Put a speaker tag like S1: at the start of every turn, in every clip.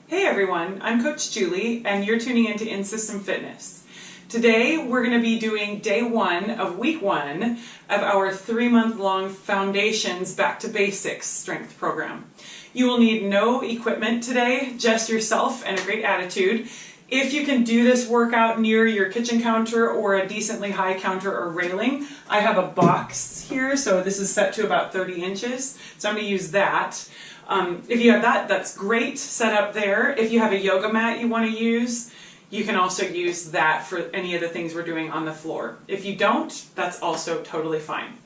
S1: Hey everyone, I'm Coach Julie and you're tuning into In-System Fitness. Today we're going to be doing day 1 of week 1 of our 3-month-long Foundations Back to Basics strength program. You will need no equipment today, just yourself and a great attitude. If you can do this workout near your kitchen counter or a decently high counter or railing, I have a box here, so this is set to about 30 inches, so I'm going to use that. If you have that, that's great, set up there. If you have a yoga mat you want to use, you can also use that for any of the things we're doing on the floor. If you don't, that's also totally fine.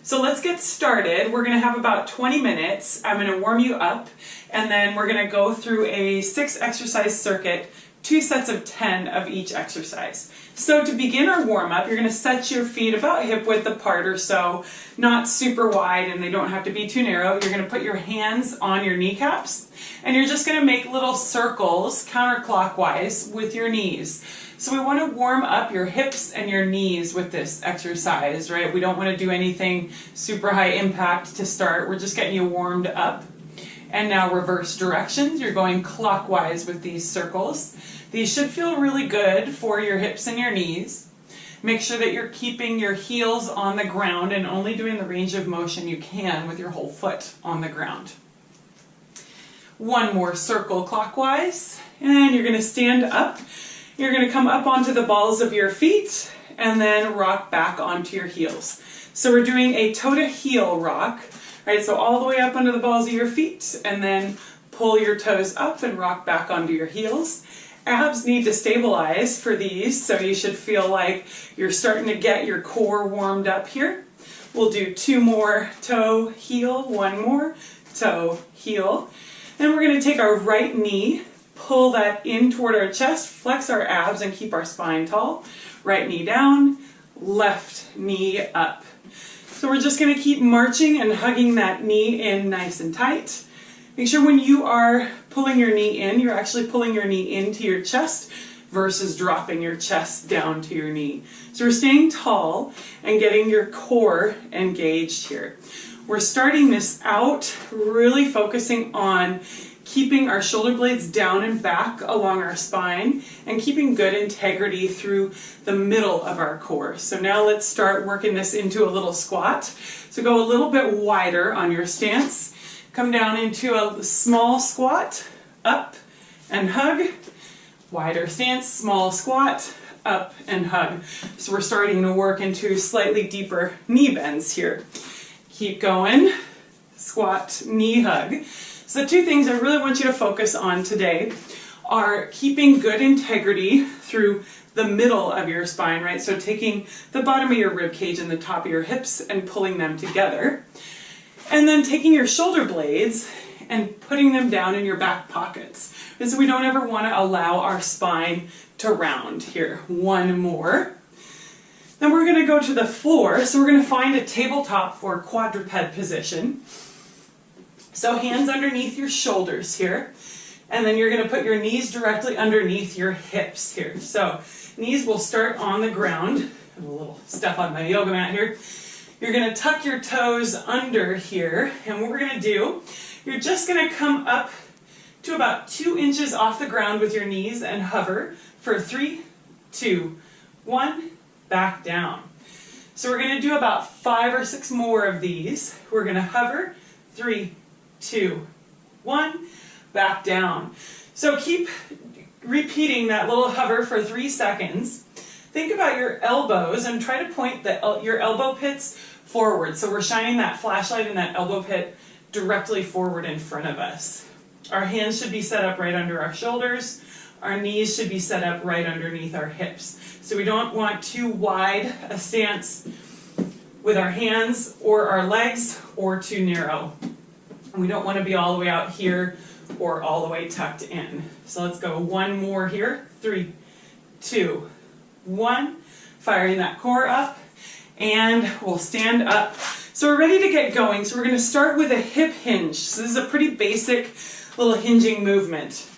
S1: So let's get started. We're going to have about 20 minutes. I'm going to warm you up, and then we're going to go through a 6-exercise circuit, 2 sets of 10 of each exercise. So to begin our warm-up, you're going to set your feet about hip width apart or so, not super wide, and they don't have to be too narrow. You're going to put your hands on your kneecaps, and you're just going to make little circles counterclockwise with your knees. So we want to warm up your hips and your knees with this exercise, right? We don't want to do anything super high impact to start. We're just getting you warmed up. And now reverse directions. You're going clockwise with these circles. These should feel really good for your hips and your knees. Make sure that you're keeping your heels on the ground and only doing the range of motion you can with your whole foot on the ground. One more circle clockwise, and you're going to stand up. You're going to come up onto the balls of your feet and then rock back onto your heels. So we're doing a toe to heel rock. Right, so all the way up under the balls of your feet, and then pull your toes up and rock back onto your heels. Abs need to stabilize for these, so you should feel like you're starting to get your core warmed up here. We'll do 2 more toe, heel, 1 more toe, heel. Then we're going to take our right knee, pull that in toward our chest, flex our abs and keep our spine tall. Right knee down, left knee up. So we're just going to keep marching and hugging that knee in nice and tight. Make sure when you are pulling your knee in, you're actually pulling your knee into your chest versus dropping your chest down to your knee. So we're staying tall and getting your core engaged here. We're starting this out really focusing on keeping our shoulder blades down and back along our spine and keeping good integrity through the middle of our core. So now let's start working this into a little squat. So go a little bit wider on your stance. Come down into a small squat, up and hug. Wider stance, small squat, up and hug. So we're starting to work into slightly deeper knee bends here. Keep going, squat, knee hug. So the 2 things I really want you to focus on today are keeping good integrity through the middle of your spine, right? So taking the bottom of your rib cage and the top of your hips and pulling them together. And then taking your shoulder blades and putting them down in your back pockets. Because we don't ever want to allow our spine to round here. 1 more. Then we're going to go to the floor. So we're going to find a tabletop or quadruped position. So hands underneath your shoulders here, and then you're going to put your knees directly underneath your hips here. So knees will start on the ground. I have a little stuff on my yoga mat here. You're going to tuck your toes under here, and what we're going to do, you're just going to come up to about 2 inches off the ground with your knees and hover for 3, 2, 1, back down. So we're going to do about 5 or 6 more of these. We're going to hover, 3, 2, 1, back down. So keep repeating that little hover for 3 seconds. Think about your elbows and try to point your elbow pits forward. So we're shining that flashlight and that elbow pit directly forward in front of us. Our hands should be set up right under our shoulders. Our knees should be set up right underneath our hips. So we don't want too wide a stance with our hands or our legs or too narrow. We don't want to be all the way out here or all the way tucked in. So let's go 1 more here. 3, 2, 1. Firing that core up, and we'll stand up. So we're ready to get going. So we're going to start with a hip hinge. So this is a pretty basic little hinging movement.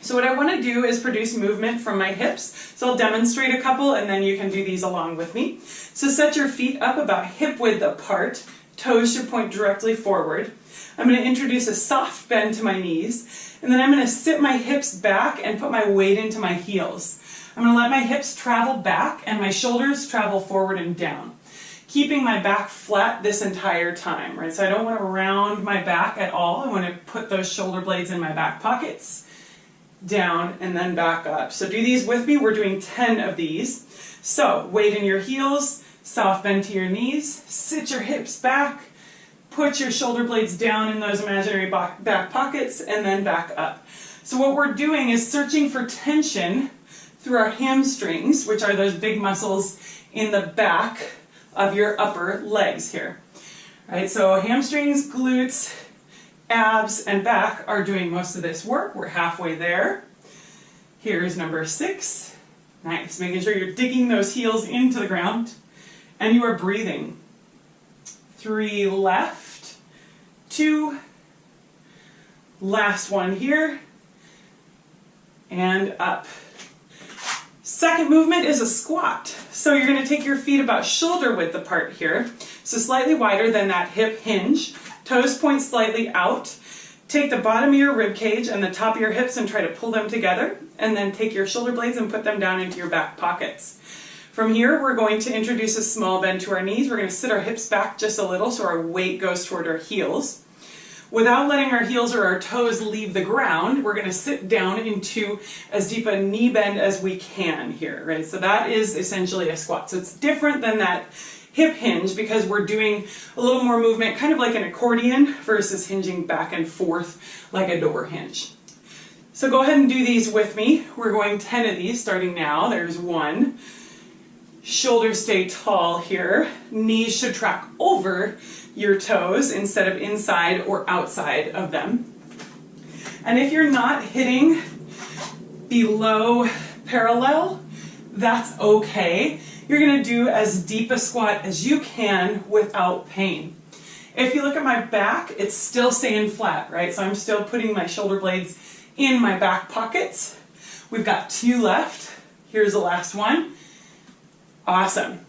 S1: So what I want to do is produce movement from my hips. So I'll demonstrate a couple, and then you can do these along with me. So set your feet up about hip width apart. Toes should point directly forward. I'm going to introduce a soft bend to my knees, and then I'm going to sit my hips back and put my weight into my heels. I'm going to let my hips travel back and my shoulders travel forward and down, keeping my back flat this entire time, right? So I don't want to round my back at all. I want to put those shoulder blades in my back pockets, down, and then back up. So do these with me. We're doing 10 of these. So weight in your heels, soft bend to your knees, sit your hips back, put your shoulder blades down in those imaginary back pockets, and then back up. So what we're doing is searching for tension through our hamstrings, which are those big muscles in the back of your upper legs here. All right, so hamstrings, glutes, abs, and back are doing most of this work. We're halfway there. Here's number 6. Nice, making sure you're digging those heels into the ground, and you are breathing. 3 left, 2, last one here, and up. Second movement is a squat. So you're going to take your feet about shoulder width apart here, so slightly wider than that hip hinge. Toes point slightly out. Take the bottom of your rib cage and the top of your hips and try to pull them together, and then take your shoulder blades and put them down into your back pockets. From here, we're going to introduce a small bend to our knees. We're going to sit our hips back just a little so our weight goes toward our heels. Without letting our heels or our toes leave the ground, we're going to sit down into as deep a knee bend as we can here, right? So that is essentially a squat. So it's different than that hip hinge because we're doing a little more movement, kind of like an accordion versus hinging back and forth like a door hinge. So go ahead and do these with me. We're going 10 of these starting now. There's 1. Shoulders stay tall here. Knees should track over your toes instead of inside or outside of them. And if you're not hitting below parallel, that's okay. You're going to do as deep a squat as you can without pain. If you look at my back, it's still staying flat, right? So I'm still putting my shoulder blades in my back pockets. We've got 2 left. Here's the last one. Awesome.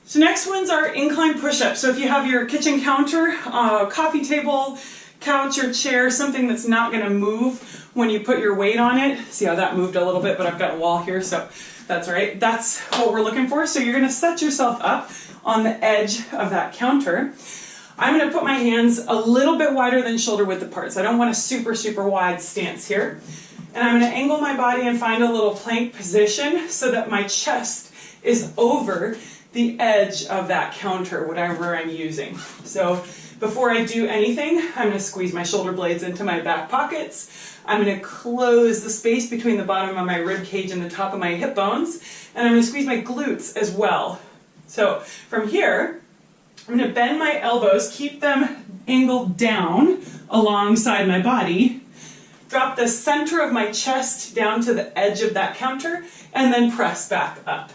S1: So next ones are incline push-ups. So if you have your kitchen counter, coffee table, couch or chair, something that's not going to move when you put your weight on it. See how that moved a little bit, but I've got a wall here, so that's all right. That's what we're looking for. So you're going to set yourself up on the edge of that counter. I'm going to put my hands a little bit wider than shoulder width apart. So I don't want a super, super wide stance here. And I'm going to angle my body and find a little plank position so that my chest is over the edge of that counter, whatever I'm using. So before I do anything, I'm going to squeeze my shoulder blades into my back pockets. I'm going to close the space between the bottom of my rib cage and the top of my hip bones, and I'm going to squeeze my glutes as well. So from here, I'm going to bend my elbows, keep them angled down alongside my body, drop the center of my chest down to the edge of that counter, and then press back up.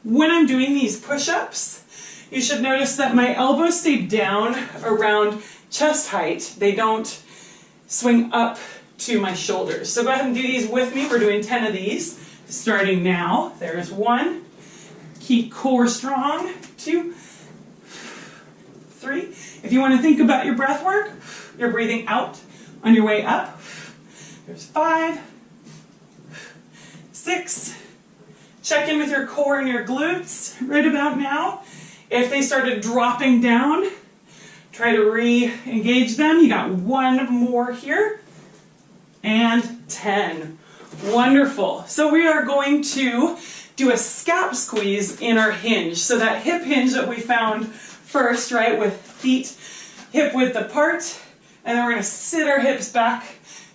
S1: When I'm doing these push-ups, you should notice that my elbows stay down around chest height. They don't swing up to my shoulders. So go ahead and do these with me. We're doing 10 of these, starting now. There's 1. Keep core strong. 2, 3. If you want to think about your breath work, you're breathing out on your way up. There's 5, 6. Check in with your core and your glutes right about now. If they started dropping down, try to re-engage them. You got 1 more here. And 10. Wonderful. So we are going to do a scap squeeze in our hinge. So that hip hinge that we found first, right, with feet hip width apart. And then we're going to sit our hips back,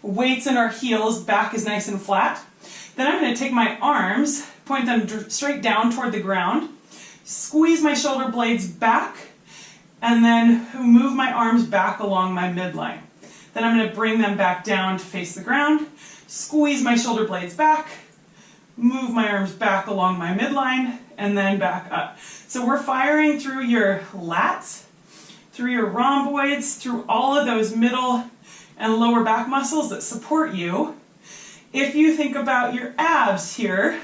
S1: weights in our heels, back is nice and flat. Then I'm going to take my arms, point them straight down toward the ground, squeeze my shoulder blades back, and then move my arms back along my midline. Then I'm going to bring them back down to face the ground, squeeze my shoulder blades back, move my arms back along my midline, and then back up. So we're firing through your lats, through your rhomboids, through all of those middle and lower back muscles that support you. If you think about your abs here,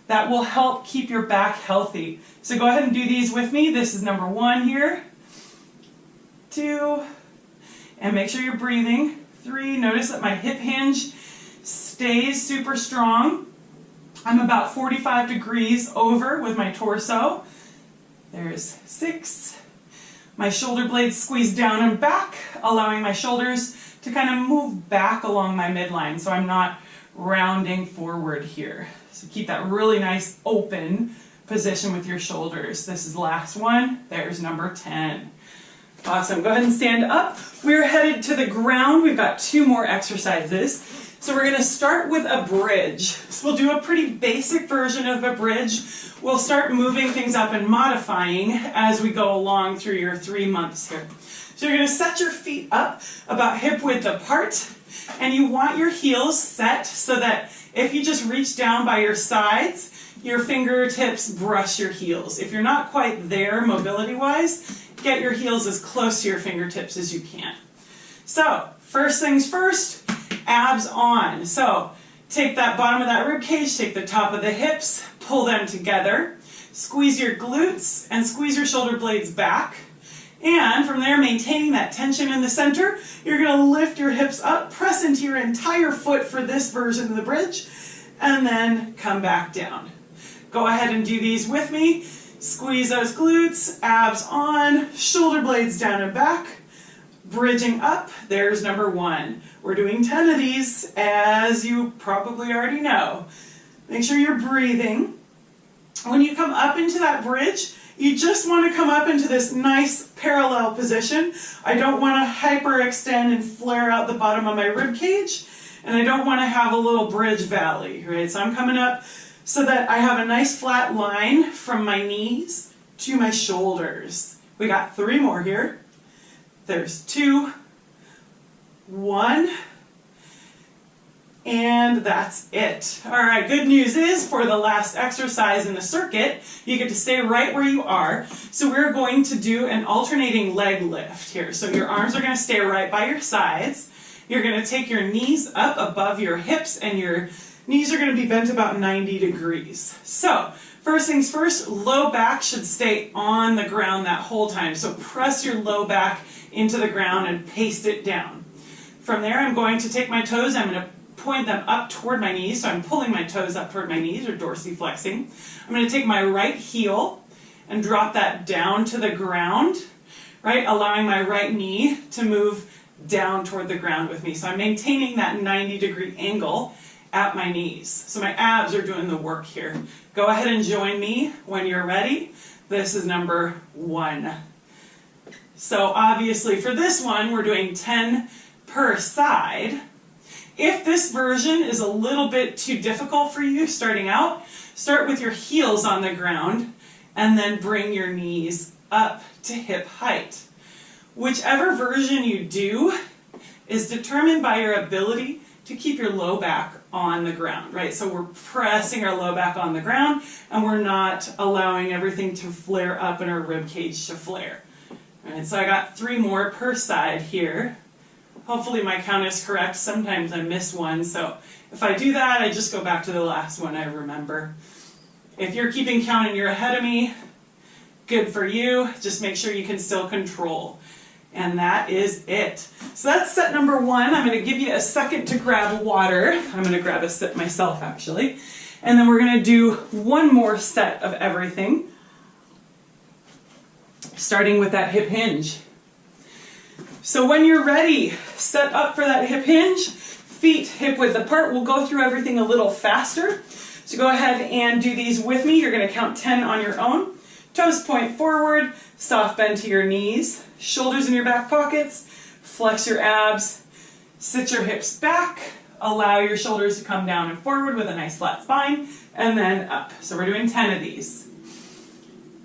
S1: that will help keep your back healthy. So go ahead and do these with me. This is number 1 here. 2, and make sure you're breathing. 3, notice that my hip hinge stays super strong. I'm about 45 degrees over with my torso. There's 6. My shoulder blades squeeze down and back, allowing my shoulders to kind of move back along my midline, so I'm not rounding forward here. So keep that really nice open position with your shoulders. This is last one. There's number 10. Awesome. Go ahead and stand up. We're headed to the ground. We've got 2 more exercises. So we're going to start with a bridge. So we'll do a pretty basic version of a bridge. We'll start moving things up and modifying as we go along through your 3 months here. So you're going to set your feet up about hip width apart, and you want your heels set so that if you just reach down by your sides, your fingertips brush your heels. If you're not quite there mobility-wise, get your heels as close to your fingertips as you can. So, first things first, abs on. So, take that bottom of that rib cage, take the top of the hips, pull them together, squeeze your glutes, and squeeze your shoulder blades back. And from there, maintaining that tension in the center, you're going to lift your hips up, press into your entire foot for this version of the bridge, and then come back down. Go ahead and do these with me. Squeeze those glutes, abs on, shoulder blades down and back, bridging up. There's number 1. We're doing 10 of these, as you probably already know. Make sure you're breathing. When you come up into that bridge, you just want to come up into this nice parallel position. I don't want to hyperextend and flare out the bottom of my rib cage, and I don't want to have a little bridge valley, right? So I'm coming up so that I have a nice flat line from my knees to my shoulders. We got 3 more here. There's 2, 1, and that's it. All right, good news is for the last exercise in the circuit, you get to stay right where you are. So we're going to do an alternating leg lift here. So your arms are going to stay right by your sides. You're going to take your knees up above your hips, and your knees are going to be bent about 90 degrees. So first things first, low back should stay on the ground that whole time. So press your low back into the ground and paste it down. From there, I'm going to take my toes, I'm going to point them up toward my knees, so I'm pulling my toes up toward my knees, or dorsiflexing. I'm going to take my right heel and drop that down to the ground, right, allowing my right knee to move down toward the ground with me. So I'm maintaining that 90-degree angle at my knees. So my abs are doing the work here. Go ahead and join me when you're ready. This is number 1. So obviously for this one, we're doing 10 per side. If this version is a little bit too difficult for you starting out, start with your heels on the ground and then bring your knees up to hip height. Whichever version you do is determined by your ability to keep your low back on the ground, right? So we're pressing our low back on the ground, and we're not allowing everything to flare up and our rib cage to flare. All right, so I got 3 more per side here. Hopefully my count is correct. Sometimes I miss one, so if I do that, I just go back to the last one I remember. If you're keeping count and you're ahead of me, good for you. Just make sure you can still control. And that is it. So that's set number 1. I'm going to give you a second to grab water. I'm going to grab a sip myself, actually. And then we're going to do 1 more set of everything, starting with that hip hinge. So when you're ready, set up for that hip hinge, feet hip width apart. We'll go through everything a little faster. So go ahead and do these with me. You're going to count 10 on your own. Toes point forward, soft bend to your knees, shoulders in your back pockets, flex your abs, sit your hips back, allow your shoulders to come down and forward with a nice flat spine, and then up. So we're doing 10 of these.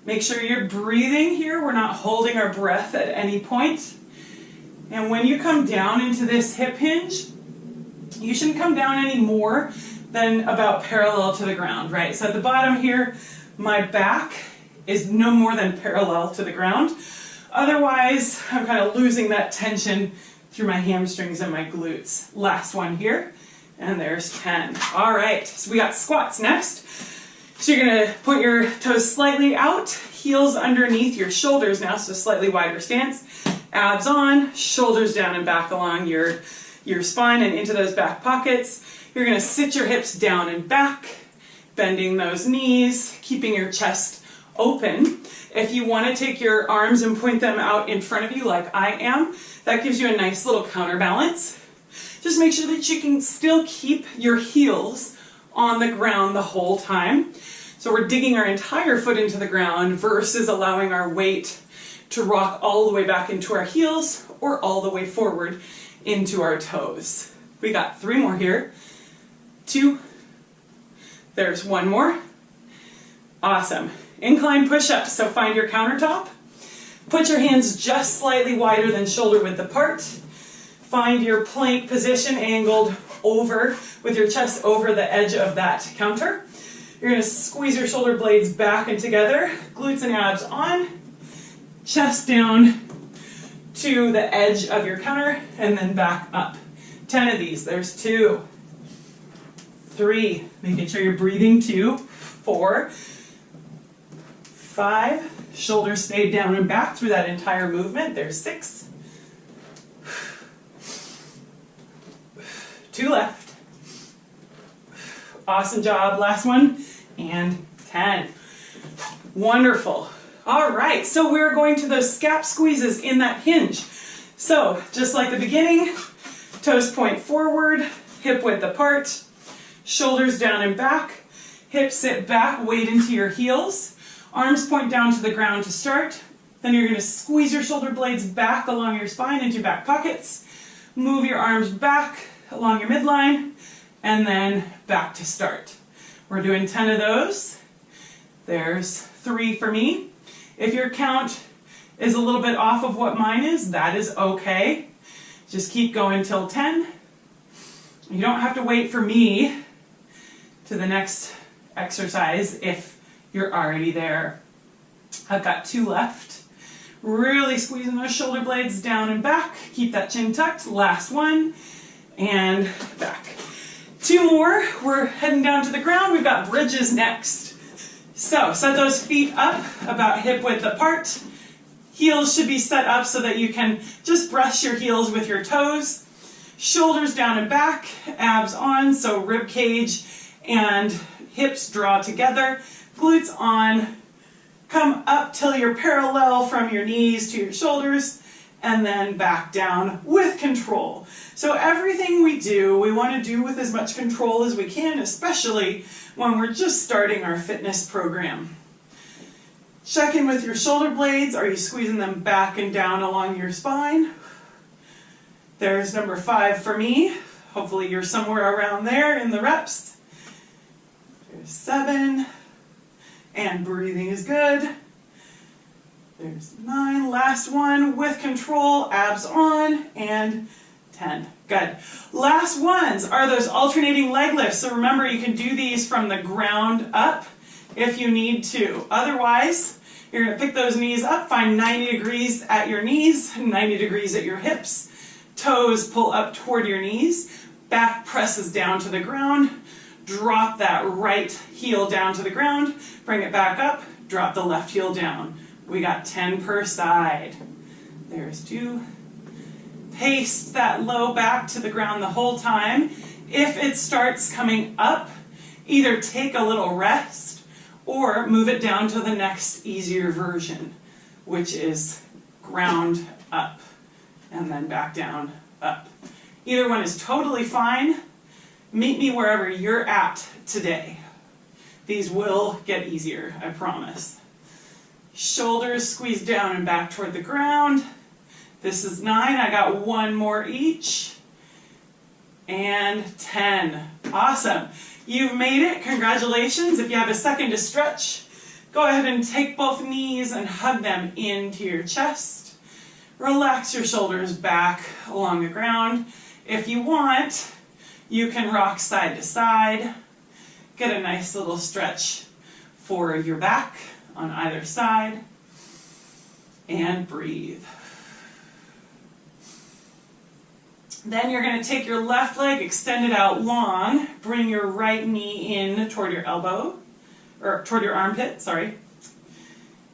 S1: Make sure you're breathing here. We're not holding our breath at any point. And when you come down into this hip hinge, you shouldn't come down any more than about parallel to the ground, right? So at the bottom here, my back is no more than parallel to the ground. Otherwise, I'm kind of losing that tension through my hamstrings and my glutes. Last one here, and there's 10. All right, so we got squats next. So you're gonna point your toes slightly out, heels underneath your shoulders now, so slightly wider stance. Abs on, shoulders down and back along your spine and into those back pockets. You're going to sit your hips down and back, bending those knees, keeping your chest open. If you want to take your arms and point them out in front of you like I am, that gives you a nice little counterbalance. Just make sure that you can still keep your heels on the ground the whole time. So we're digging our entire foot into the ground versus allowing our weight to rock all the way back into our heels or all the way forward into our toes. We got 3 more here. 2. There's 1 more. Awesome. Incline push-ups. So find your countertop. Put your hands just slightly wider than shoulder width apart. Find your plank position angled over with your chest over the edge of that counter. You're going to squeeze your shoulder blades back and together, glutes and abs on, chest down to the edge of your counter, and then back up. 10 of these. There's 2, 3, making sure you're breathing. 2, 4, 5, shoulders stay down and back through that entire movement. There's 6, 2 left. Awesome job. Last one. And 10. Wonderful. All right, so we're going to those scap squeezes in that hinge. So just like the beginning, toes point forward, hip width apart, shoulders down and back, hips sit back, weight into your heels, arms point down to the ground to start. Then you're going to squeeze your shoulder blades back along your spine into your back pockets, move your arms back along your midline, and then back to start. We're doing 10 of those. There's 3 for me. If your count is a little bit off of what mine is, that is okay. Just keep going till 10. You don't have to wait for me to the next exercise if you're already there. I've got 2 left. Really squeezing those shoulder blades down and back. Keep that chin tucked. Last one. And back. 2 more. We're heading down to the ground. We've got bridges next. So set those feet up about hip width apart. Heels should be set up so that you can just brush your heels with your toes. Shoulders down and back, abs on, so rib cage and hips draw together. Glutes on. Come up till you're parallel from your knees to your shoulders, and then back down with control. So everything we do, we want to do with as much control as we can, especially when we're just starting our fitness program. Check in with your shoulder blades. Are you squeezing them back and down along your spine? There's number 5 for me. Hopefully you're somewhere around there in the reps. There's 7. And breathing is good. There's 9. Last one with control, abs on, and 10. Good. Last ones are those alternating leg lifts. So remember, you can do these from the ground up if you need to. Otherwise, you're going to pick those knees up, find 90 degrees at your knees, 90 degrees at your hips. Toes pull up toward your knees. Back presses down to the ground. Drop that right heel down to the ground. Bring it back up. Drop the left heel down. We got 10 per side. There's 2. Paste that low back to the ground the whole time. If it starts coming up, either take a little rest or move it down to the next easier version, which is ground up and then back down, up. Either one is totally fine. Meet me wherever you're at today. These will get easier, I promise. Shoulders squeeze down and back toward the ground. This is 9. I got 1 more each. And 10. Awesome. You've made it. Congratulations. If you have a second to stretch, go ahead and take both knees and hug them into your chest. Relax your shoulders back along the ground. If you want, you can rock side to side. Get a nice little stretch for your back on either side. And breathe. Then you're going to take your left leg, extend it out long, bring your right knee in toward your elbow, or toward your armpit, sorry,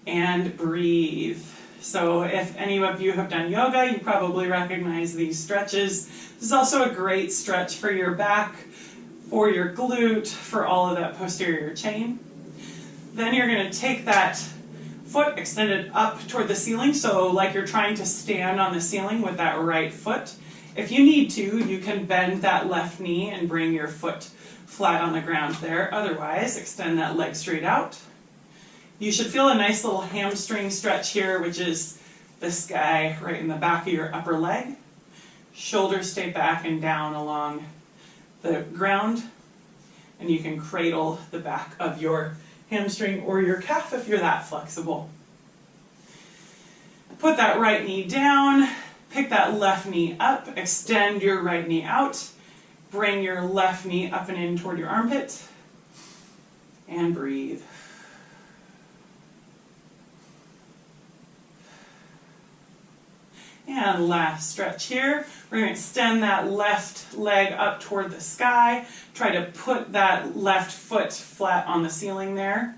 S1: and breathe. So if any of you have done yoga, you probably recognize these stretches. This is also a great stretch for your back, for your glute, for all of that posterior chain. Then you're going to take that foot extended up toward the ceiling, so like you're trying to stand on the ceiling with that right foot. If you need to, you can bend that left knee and bring your foot flat on the ground there. Otherwise, extend that leg straight out. You should feel a nice little hamstring stretch here, which is this guy right in the back of your upper leg. Shoulders stay back and down along the ground, and you can cradle the back of your hamstring or your calf if you're that flexible. Put that right knee down, pick that left knee up, extend your right knee out, bring your left knee up and in toward your armpit, and breathe. And last stretch here. We're going to extend that left leg up toward the sky. Try to put that left foot flat on the ceiling there.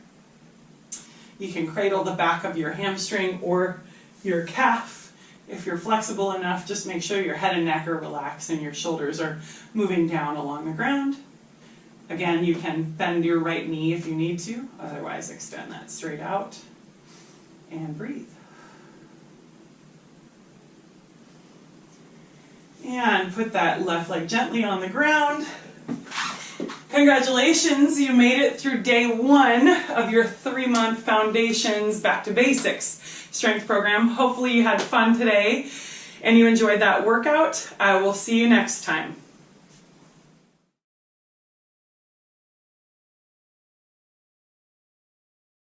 S1: You can cradle the back of your hamstring or your calf. If you're flexible enough, just make sure your head and neck are relaxed and your shoulders are moving down along the ground. Again, you can bend your right knee if you need to. Otherwise, extend that straight out and breathe. And put that left leg gently on the ground. Congratulations, you made it through day 1 of your 3-month Foundations Back to Basics strength program. Hopefully you had fun today and you enjoyed that workout. I will see you next time.